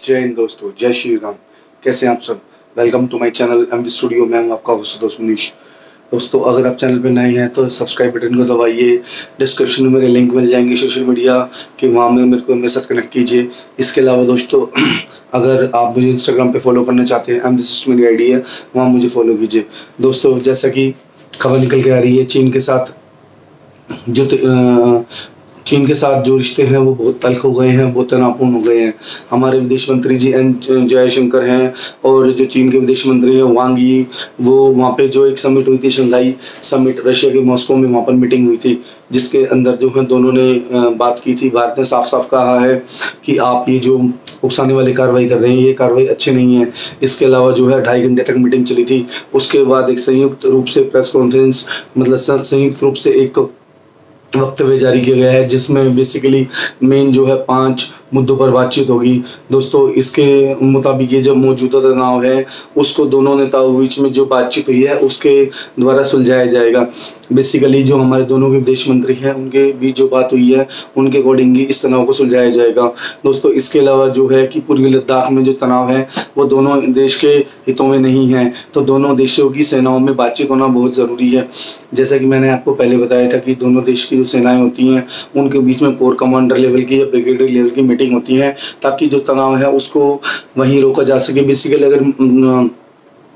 जय हिंद दोस्तों, जय श्री राम। कैसे हैं आप सब? Welcome to my channel MV studio. मैं हूं आपका होस्ट दोस्त मनीष। दोस्तों, अगर आप चैनल पे नए हैं तो सब्सक्राइब बटन को दबाइए। डिस्क्रिप्शन में मेरे लिंक मिल जाएंगे सोशल मीडिया के, वहाँ में मेरे साथ कनेक्ट कीजिए। इसके अलावा दोस्तों अगर आप मुझे इंस्टाग्राम पे फॉलो करना चाहते हैं, एमवी मेरी आईडी है, वहाँ मुझे फॉलो कीजिए। दोस्तों, जैसा कि खबर निकल के आ रही है, चीन के साथ जो रिश्ते हैं वो बहुत तल्ख हो गए हैं, बहुत तनावपूर्ण हो गए हैं। हमारे विदेश मंत्री जी एन जयशंकर हैं, और जो चीन के विदेश मंत्री हैं वांग यी, वो वहाँ पे जो एक समिट हुई थी, शंघाई समिट, रशिया के मॉस्को में, वहाँ पर मीटिंग हुई थी, जिसके अंदर जो है दोनों ने बात की थी। भारत ने साफ साफ कहा है कि आप ये जो उकसाने वाली कार्रवाई कर रहे हैं, ये कार्रवाई अच्छी नहीं है। इसके अलावा जो है 2.5 घंटे तक मीटिंग चली थी। उसके बाद एक संयुक्त रूप से प्रेस कॉन्फ्रेंस, मतलब संयुक्त रूप से एक वक्तव्य जारी किया गया है, जिसमें बेसिकली मेन जो है 5 मुद्दों पर बातचीत होगी। दोस्तों, इसके मुताबिक ये जो मौजूदा तनाव है उसको दोनों नेताओं के बीच में जो बातचीत हुई है उसके द्वारा सुलझाया जाएगा। बेसिकली जो हमारे दोनों के विदेश मंत्री हैं उनके बीच जो बात हुई है उनके अकॉर्डिंग ही इस तनाव को सुलझाया जाएगा। दोस्तों, इसके अलावा जो है कि पूर्वी लद्दाख में जो तनाव है वो दोनों देश के हितों में नहीं है, तो दोनों देशों की सेनाओं में बातचीत होना बहुत ज़रूरी है। जैसा कि मैंने आपको पहले बताया था कि दोनों देश की जो सेनाएं होती हैं उनके बीच में कोर कमांडर लेवल की या ब्रिगेडियर लेवल की मीटिंग होती है, ताकि जो तनाव है उसको वहीं रोका जा सके। बेसिकली अगर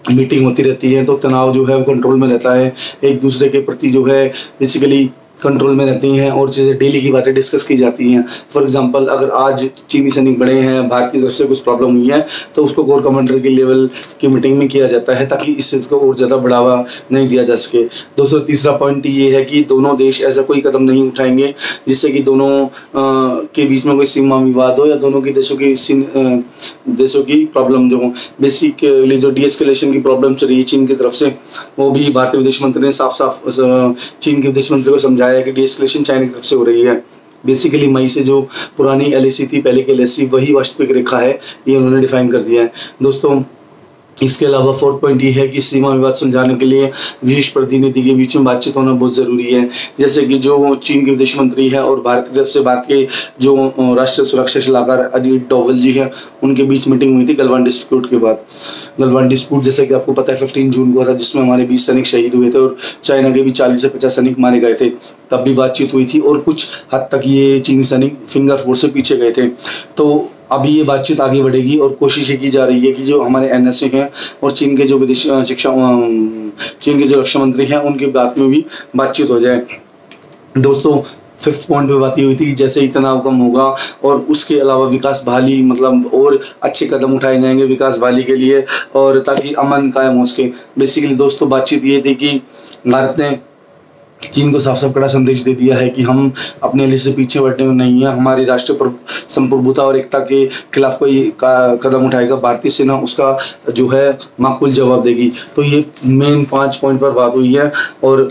मीटिंग होती रहती है तो तनाव जो है वो कंट्रोल में रहता है, एक दूसरे के प्रति जो है बेसिकली कंट्रोल में रहती हैं, और चीज़ें डेली की बातें डिस्कस की जाती हैं। फॉर एग्जांपल, अगर आज चीनी सैनिक बड़े हैं, भारत की तरफ से कुछ प्रॉब्लम हुई है, तो उसको कोर कमांडर के लेवल की मीटिंग में किया जाता है, ताकि इस चीज़ को और ज़्यादा बढ़ावा नहीं दिया जा सके। दोस्तों, तीसरा पॉइंट ये है कि दोनों देश ऐसा कोई कदम नहीं उठाएंगे जिससे कि दोनों के बीच में कोई सीमा विवाद हो या दोनों की देशों की प्रॉब्लम जो हो। बेसिकली जो डीएस्केलेशन की प्रॉब्लम चल रही है चीन की तरफ से, वो भी भारतीय विदेश मंत्री ने साफ साफ चीन के विदेश मंत्री को समझाया है कि डीएस्केलेशन चाइना की तरफ से हो रही है। बेसिकली मई से जो पुरानी एलएसी थी, पहले की एलएसी, वही वास्तविक रेखा है, ये उन्होंने डिफाइन कर दिया है। दोस्तों, इसके अलावा 4th पॉइंट ये है कि सीमा विवाद सुलझाने के लिए विशेष प्रतिनिधि के बीच में बातचीत होना बहुत ज़रूरी है। जैसे कि जो चीन के विदेश मंत्री है और भारत की तरफ से भारत के जो राष्ट्रीय सुरक्षा सलाहकार अजीत डोवल जी हैं, उनके बीच मीटिंग हुई थी गलवान डिस्प्यूट के बाद। गलवान डिस्प्यूट जैसे कि आपको पता है 15 जून को था, जिसमें हमारे 20 सैनिक शहीद हुए थे और चाइना के भी 40 से 50 सैनिक मारे गए थे। तब भी बातचीत हुई थी और कुछ हद तक ये चीनी सैनिक फिंगर 4 से पीछे गए थे। तो अभी ये बातचीत आगे बढ़ेगी और कोशिश ये की जा रही है कि जो हमारे एनएसए हैं और चीन के जो चीन के जो रक्षा मंत्री हैं उनके बात में भी बातचीत हो जाए। दोस्तों, 5th पॉइंट पे बात ये हुई थी कि जैसे ही तनाव कम होगा और उसके अलावा विकास बहाली, मतलब और अच्छे कदम उठाए जाएंगे विकास बहाली के लिए, और ताकि अमन कायम हो सके। बेसिकली दोस्तों, बातचीत ये थी कि भारत ने चीन को साफ साफ कड़ा संदेश दे दिया है कि हम अपने लिए से पीछे हटने में नहीं है। हमारी राष्ट्रीय संप्रभुता और एकता के खिलाफ कोई कदम उठाएगा, भारतीय सेना उसका जो है माकूल जवाब देगी। तो ये मेन 5 पॉइंट पर बात हुई है, और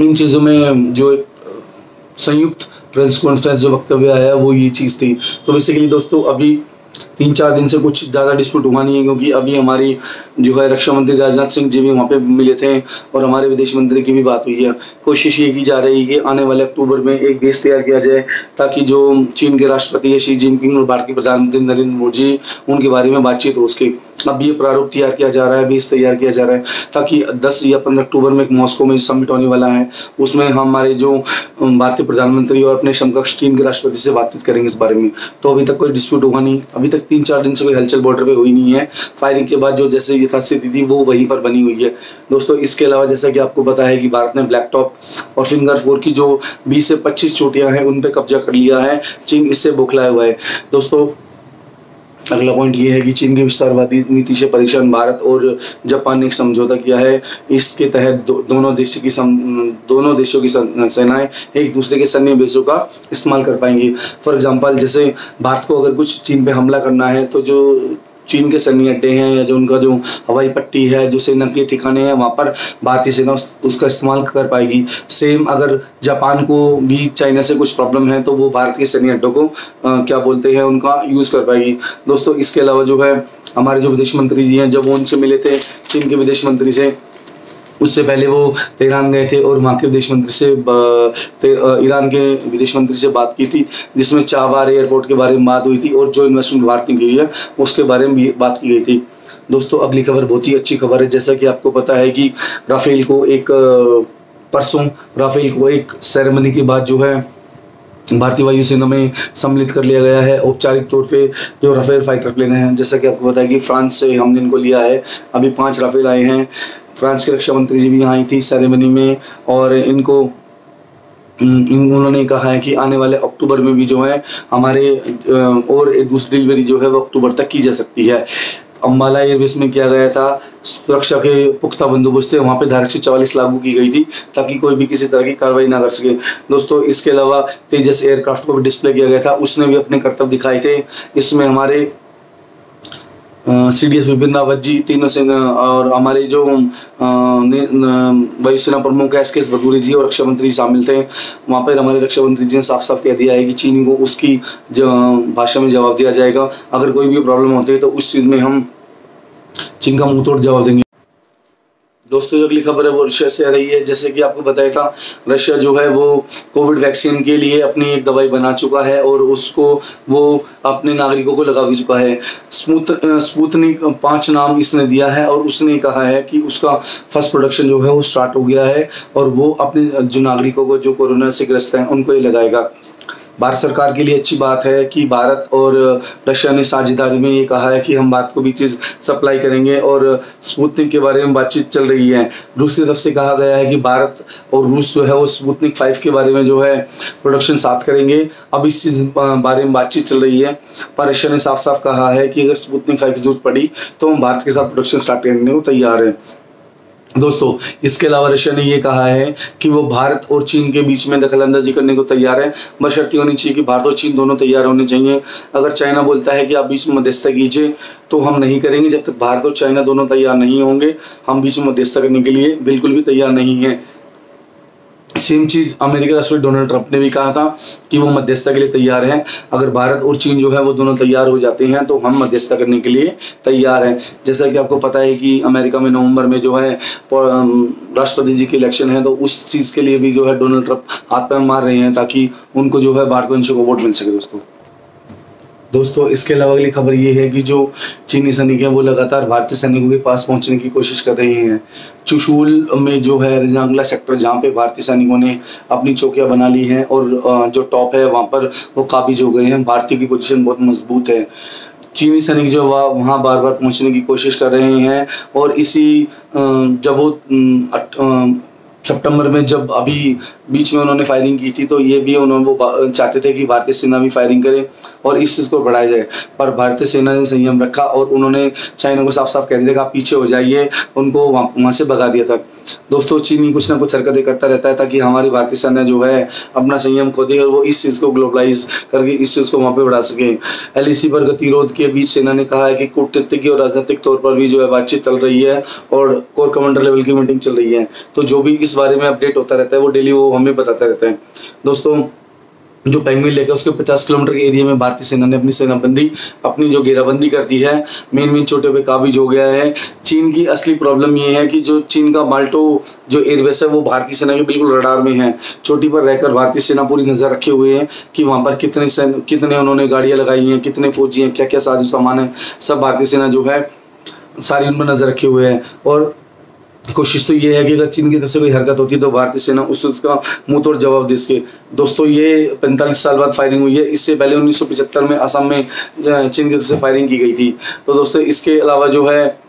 इन चीज़ों में जो संयुक्त प्रेस कॉन्फ्रेंस जो वक्तव्य आया वो ये चीज़ थी। तो बेसिकली दोस्तों, अभी 3-4 दिन से कुछ ज़्यादा डिस्प्यूट हुआ नहीं है, क्योंकि अभी हमारी जो है रक्षा मंत्री राजनाथ सिंह जी भी वहाँ पे मिले थे और हमारे विदेश मंत्री की भी बात हुई है। कोशिश ये की जा रही है कि आने वाले अक्टूबर में एक बेस तैयार किया जाए, ताकि जो चीन के राष्ट्रपति शी जिनपिंग और भारत के प्रधानमंत्री नरेंद्र मोदी, उनके बारे में बातचीत हो सके। अब ये प्रारूप तैयार किया जा रहा है, बेस तैयार किया जा रहा है, ताकि 10 या 15 अक्टूबर में एक मॉस्को में समिट होने वाला है, उसमें हमारे जो भारतीय प्रधानमंत्री और अपने समकक्ष चीन के राष्ट्रपति से बातचीत करेंगे इस बारे में। तो अभी तक कोई डिस्प्यूट हुआ नहीं, अभी तक 3-4 दिन से कोई हलचल बॉर्डर पे हुई नहीं है। फायरिंग के बाद जो जैसे यथास्थिति थी वो वहीं पर बनी हुई है। दोस्तों, इसके अलावा जैसा कि आपको पता है कि भारत ने ब्लैक टॉप और फिंगर 4 की जो 20 से 25 चोटियां हैं उन पे कब्जा कर लिया है। चीन इससे बौखलाया हुआ है। दोस्तों, अगला पॉइंट ये है कि चीन की विस्तारवादी नीति से परेशान भारत और जापान ने एक समझौता किया है। इसके तहत दोनों देशों की सेनाएं एक दूसरे के सैन्य बेसों का इस्तेमाल कर पाएंगी। फॉर एग्जांपल, जैसे भारत को अगर कुछ चीन पे हमला करना है, तो जो चीन के सैन्य अड्डे हैं या जो उनका जो हवाई पट्टी है, जो सेना के ठिकाने हैं, वहाँ पर भारतीय सेना उसका इस्तेमाल कर पाएगी। सेम अगर जापान को भी चाइना से कुछ प्रॉब्लम है तो वो भारत के सैन्य अड्डों को क्या बोलते हैं उनका यूज़ कर पाएगी। दोस्तों, इसके अलावा जो है हमारे जो विदेश मंत्री जी हैं, जब वो उनसे मिले थे चीन के विदेश मंत्री से, उससे पहले वो तेहरान गए थे और वहाँ के विदेश मंत्री से ईरान के विदेश मंत्री से बात की थी, जिसमें चाबार एयरपोर्ट के बारे में बात हुई थी और जो इन्वेस्टमेंट भारत ने की है उसके बारे में भी बात की गई थी। दोस्तों अगली खबर बहुत ही अच्छी खबर है। जैसा कि आपको पता है कि राफेल को परसों राफेल को एक सेरेमनी के बाद जो है भारतीय वायुसेना में सम्मिलित कर लिया गया है औपचारिक तौर पे। जो राफेल फाइटर प्लेन है, जैसा कि आपको पता है कि फ्रांस से हमने इनको लिया है, अभी 5 राफेल आए हैं। फ्रांस के रक्षा मंत्री जी भी यहाँ आई थी सेरेमनी में और उन्होंने कहा है कि आने वाले अक्टूबर में भी जो है हमारे और एक दूसरी डिलीवरी जो है वो अक्टूबर तक की जा सकती है। अम्बाला एयरबेस में किया गया था, सुरक्षा के पुख्ता बंदोबस्त थे, वहाँ पे धारा 144 लागू की गई थी ताकि कोई भी किसी तरह की कार्रवाई ना कर सके। दोस्तों इसके अलावा तेजस एयरक्राफ्ट को भी डिस्प्ले किया गया था, उसने भी अपने कर्तव्य दिखाए थे। इसमें हमारे CDS बिपिन रावत जी, तीनों सेना और हमारे जो वायुसेना प्रमुख SKS भदौरिया जी और रक्षा मंत्री शामिल थे। वहाँ पर हमारे रक्षा मंत्री जी ने साफ साफ कह दिया है कि चीनी को उसकी भाषा में जवाब दिया जाएगा। अगर कोई भी प्रॉब्लम होती है तो उस चीज़ में हम चीन का मुंह तोड़ जवाब देंगे। दोस्तों जो अगली खबर है वो रशिया से आ रही है। जैसे कि आपको बताया था, रशिया जो है वो कोविड वैक्सीन के लिए अपनी एक दवाई बना चुका है और उसको वो अपने नागरिकों को लगा भी चुका है। स्पुतनिक 5 नाम इसने दिया है और उसने कहा है कि उसका फर्स्ट प्रोडक्शन जो है वो स्टार्ट हो गया है और वो अपने जो नागरिकों को जो कोरोना से ग्रस्त हैं उनको ही लगाएगा। भारत सरकार के लिए अच्छी बात है कि भारत और रशिया ने साझेदारी में ये कहा है कि हम भारत को भी चीज़ सप्लाई करेंगे और स्पुतनिक के बारे में बातचीत चल रही है। दूसरी तरफ से कहा गया है कि भारत और रूस जो है वो स्पुतनिक 5 के बारे में जो है प्रोडक्शन साथ करेंगे। अब इस चीज़ बारे में बातचीत चल रही है, पर रशिया ने साफ साफ कहा है कि अगर स्पुतनिक 5 की जरूरत पड़ी तो हम भारत के साथ प्रोडक्शन स्टार्ट करने को तैयार है। दोस्तों इसके अलावा रशिया ने ये कहा है कि वो भारत और चीन के बीच में दखलंदाजी करने को तैयार है, बशर्ते होनी चाहिए कि भारत और चीन दोनों तैयार होने चाहिए। अगर चाइना बोलता है कि आप बीच में मध्यस्थता कीजिए तो हम नहीं करेंगे। जब तक भारत और चाइना दोनों तैयार नहीं होंगे हम बीच में मध्यस्थता करने के लिए बिल्कुल भी तैयार नहीं है। सेम चीज़ अमेरिकी राष्ट्रपति डोनाल्ड ट्रंप ने भी कहा था कि वो मध्यस्थता के लिए तैयार हैं। अगर भारत और चीन जो है वो दोनों तैयार हो जाते हैं तो हम मध्यस्थता करने के लिए तैयार हैं। जैसा कि आपको पता है कि अमेरिका में नवंबर में जो है राष्ट्रपति जी की इलेक्शन है, तो उस चीज़ के लिए भी जो है डोनाल्ड ट्रंप हाथ पैर मार रहे हैं ताकि उनको जो है भारतवंशियों को वोट मिल सके। दोस्तों इसके अलावा अगली खबर ये है कि जो चीनी सैनिक हैं वो लगातार भारतीय सैनिकों के पास पहुंचने की कोशिश कर रहे हैं। चुशूल में जो है रिजांगला सेक्टर, जहां पे भारतीय सैनिकों ने अपनी चौकियां बना ली हैं और जो टॉप है वहां पर वो काबिज हो गए हैं। भारतीय की पोजीशन बहुत मजबूत है। चीनी सैनिक जो वहाँ बार बार पहुंचने की कोशिश कर रहे हैं और इसी जब वो सितंबर में जब अभी बीच में उन्होंने फायरिंग की थी तो ये भी वो चाहते थे कि भारतीय सेना भी फायरिंग करे और इस चीज़ को बढ़ाया जाए, पर भारतीय सेना ने संयम रखा और उन्होंने चाइना को साफ साफ कह दिया कि आप पीछे हो जाइए, उनको वहाँ से भगा दिया था। दोस्तों चीनी कुछ ना कुछ हरकतें करता रहता है ताकि हमारी भारतीय सेना जो है अपना संयम खो दे और वो इस चीज़ को ग्लोबलाइज करके इस चीज़ को वहाँ पर बढ़ा सके। LAC पर गतिरोध के बीच सेना ने कहा है कि कूटनीतिक और राजनीतिक तौर पर भी जो है बातचीत चल रही है और कोर कमांडर लेवल की मीटिंग चल रही है, तो जो भी इस बारे में अपडेट होता रहता है वो डेली वो हमें बताता रहता है। दोस्तों जो पेंगुइन लेक है उसके 50 किलोमीटर के एरिया में भारतीय सेना ने अपनी जो घेराबंदी कर दी है, मेन चोटियों पे काबिज हो गया है। चीन की असली प्रॉब्लम ये है कि जो चीन का माल्टो जो एयरबेस है वो भारतीय सेना के बिल्कुल रडार में है। चोटी पर रहकर भारतीय सेना पूरी नज़र रखे हुए है कि वहाँ पर कितने उन्होंने गाड़ियाँ लगाई हैं, कितने फौजी हैं, क्या क्या साजो सामान है, सब भारतीय सेना जो है सारी उन पर नज़र रखे हुए हैं। और कोशिश तो ये है कि अगर चीन की तरफ से कोई हरकत होती है तो भारतीय सेना उसका मुंह तोड़ जवाब दे सके। दोस्तों ये 45 साल बाद फायरिंग हुई है, इससे पहले 1975 में असम में चीन की तरफ से फायरिंग की गई थी। तो दोस्तों इसके अलावा जो है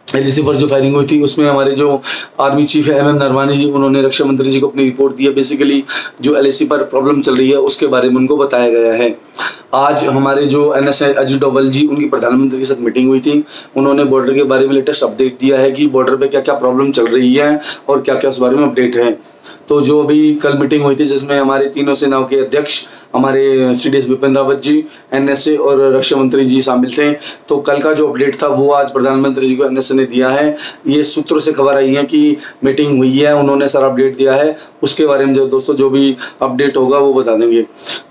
LAC पर जो फायरिंग हुई थी उसमें हमारे जो आर्मी चीफ है MM नरवाने जी, उन्होंने रक्षा मंत्री जी को अपनी रिपोर्ट दी है। बेसिकली जो LAC पर प्रॉब्लम चल रही है उसके बारे में उनको बताया गया है। आज हमारे जो NSA अजीत डोभाल जी, उनकी प्रधानमंत्री के साथ मीटिंग हुई थी। उन्होंने बॉर्डर के बारे में लेटेस्ट अपडेट दिया है कि बॉर्डर पे क्या क्या प्रॉब्लम चल रही है और क्या क्या उस बारे में अपडेट है। तो जो अभी कल मीटिंग हुई थी जिसमें हमारे तीनों सेनाओं के अध्यक्ष हमारे CDS बिपिन रावत जी, NSA और रक्षा मंत्री जी शामिल थे। तो कल का जो अपडेट था वो आज प्रधानमंत्री जी को NSA ने दिया है। ये सूत्रों से खबर आई है कि मीटिंग हुई है, उन्होंने सारा अपडेट दिया है। उसके बारे में जो दोस्तों जो भी अपडेट होगा वो बता देंगे।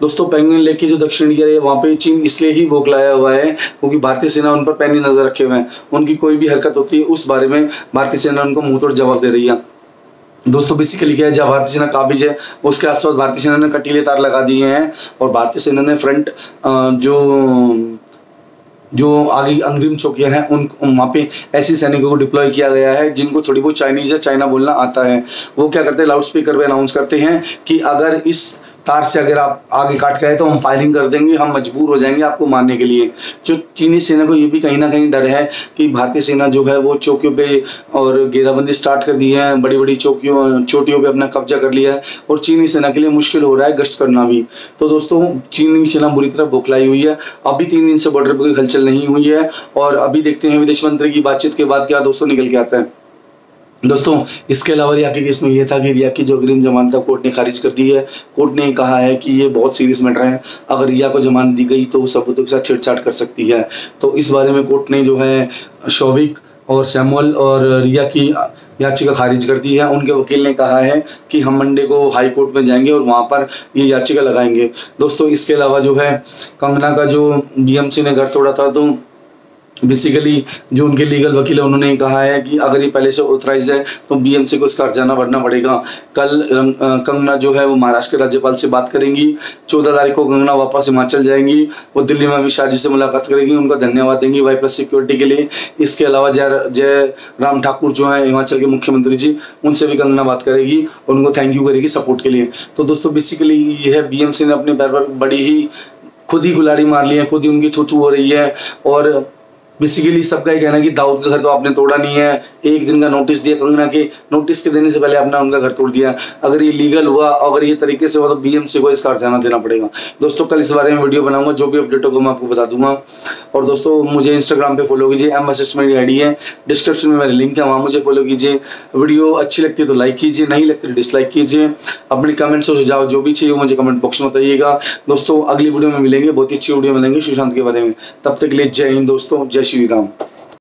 दोस्तों पेंगुइन लेक की जो दक्षिण इंडिया है वहाँ पे चीन इसलिए ही बौखलाया हुआ है क्योंकि भारतीय सेना उन पर पैनी नजर रखे हुए हैं। उनकी कोई भी हरकत होती है उस बारे में भारतीय सेना उनको मुंह तोड़ जवाब दे रही है। दोस्तों बेसिकली क्या है, जहाँ भारतीय सेना काबिज है उसके आसपास भारतीय सेना ने कटीले तार लगा दिए हैं और भारतीय सेना ने फ्रंट जो आगे अग्रिम चौकियां हैं उन वहाँ पे ऐसी सैनिकों को डिप्लॉय किया गया है जिनको थोड़ी बहुत चाइनीज या चाइना बोलना आता है। वो क्या करते हैं, लाउड स्पीकर पे अनाउंस करते हैं कि अगर इस तार से अगर आप आगे काट के आए तो हम फायरिंग कर देंगे, हम मजबूर हो जाएंगे आपको मारने के लिए। जो चीनी सेना को ये भी कहीं ना कहीं डर है कि भारतीय सेना जो है वो चौकियों पे और घेराबंदी स्टार्ट कर दी है, बड़ी बड़ी चोटियों पे अपना कब्जा कर लिया है और चीनी सेना के लिए मुश्किल हो रहा है गश्त करना भी। तो दोस्तों चीनी सेना बुरी तरह बौखलाई हुई है। अभी 3 दिन से बॉर्डर पर कोई हलचल नहीं हुई है और अभी देखते हैं विदेश मंत्री की बातचीत के बाद क्या दोस्तों निकल के आता है। दोस्तों इसके अलावा रिया के केस में ये था कि रिया की जो अग्रिम जमानत कोर्ट ने खारिज कर दी है। कोर्ट ने कहा है कि ये बहुत सीरियस मैटर है, अगर रिया को जमानत दी गई तो वो सबूतों के साथ छेड़छाड़ कर सकती है। तो इस बारे में कोर्ट ने जो है शौविक और सैमुअल और रिया की याचिका खारिज कर दी है। उनके वकील ने कहा है कि हम मंडे को हाई कोर्ट में जाएंगे और वहाँ पर ये याचिका लगाएंगे। दोस्तों इसके अलावा जो है कंगना का जो BMC ने घर तोड़ा था, तो बेसिकली जो उनके लीगल वकील है उन्होंने कहा है कि अगर ये पहले से ऑथराइज है तो BMC को इसका हर्जाना भरना पड़ेगा। कल कंगना जो है वो महाराष्ट्र के राज्यपाल से बात करेंगी। 14 तारीख को कंगना वापस हिमाचल जाएंगी, वो दिल्ली में अमित शाह जी से मुलाकात करेंगी, उनका धन्यवाद देंगी Y+ सिक्योरिटी के लिए। इसके अलावा जय राम ठाकुर जो है हिमाचल के मुख्यमंत्री जी, उनसे भी कंगना बात करेगी और उनको थैंक यू करेगी सपोर्ट के लिए। तो दोस्तों बेसिकली ये है BMC ने अपने पैर पर बड़ी ही खुद ही गुलाड़ी मार ली है, खुद ही उनकी थू हो रही है। और बेसिकली सबका ये कहना है कि दाऊद का घर तो आपने तोड़ा नहीं है, 1 दिन का नोटिस दिया कंगना के, नोटिस के देने से पहले आपने उनका घर तोड़ दिया। अगर ये लीगल हुआ, अगर ये तरीके से हुआ तो BMC को इसका हर्जाना देना पड़ेगा। दोस्तों कल इस बारे में वीडियो बनाऊंगा, जो भी अपडेट होगा मैं आपको बता दूंगा। और दोस्तों मुझे इंस्टाग्राम पे फॉलो कीजिए, M मेरी ID है, डिस्क्रिप्शन में मेरी लिंक है, वहाँ मुझे फॉलो कीजिए। वीडियो अच्छी लगती है तो लाइक कीजिए, नहीं लगती तो डिसलाइक कीजिए। अपने कमेंट्स और सुझाव जो भी चाहिए मुझे कमेंट बॉक्स में बताइएगा। दोस्तों अगली वीडियो में मिलेंगे, बहुत ही अच्छी वीडियो मिलेंगे सुशांत के बारे में। तब तक के लिए जय हिंद दोस्तों, जय श्री राम।